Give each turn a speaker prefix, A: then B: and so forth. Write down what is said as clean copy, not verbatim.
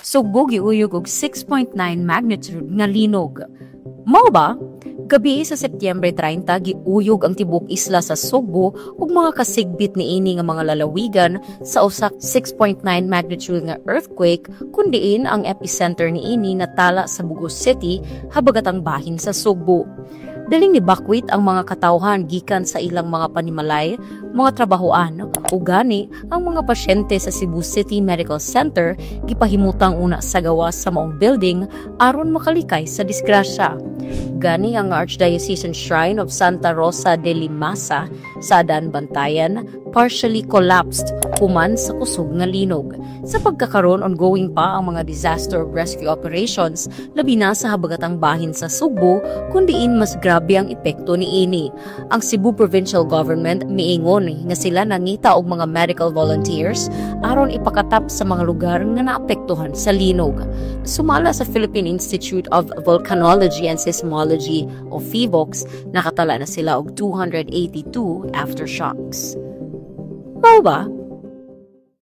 A: Sugbog giuyog og 6.9 magnitude nga linog. Mao ba? Gabi sa Setyembre 30 giuyog ang tibok isla sa Sugbo ug mga kasigbit niini nga mga lalawigan sa usa 6.9 magnitude nga earthquake kun diin ang epicenter niini natala sa Bugos City habagatang bahin sa Sugbo. Daling nibakwit ang mga katawhan gikan sa ilang mga panimalay, mga trabahoan, ug gani ang mga pasyente sa Cebu City Medical Center gipahimutang una sa gawas sa maong building aron makalikay sa disgrasya. Gani ang Archdiocesan Shrine of Santa Rosa de Limasa sa Adan, Bantayan partially collapsed human sa kusog nga linog. Sa pagkakaroon ongoing pa ang mga disaster rescue operations labi na sa habagatang bahin sa Sugbo kundiin mas grabe ang epekto niini. Ang Cebu Provincial Government miingon nga sila nangita og mga medical volunteers aron ipakatap sa mga lugar nga naapektuhan sa linog. Sumala sa Philippine Institute of Volcanology and Seismology o PHIVOLCS, nakatala na sila og 282 aftershocks. Mao ba?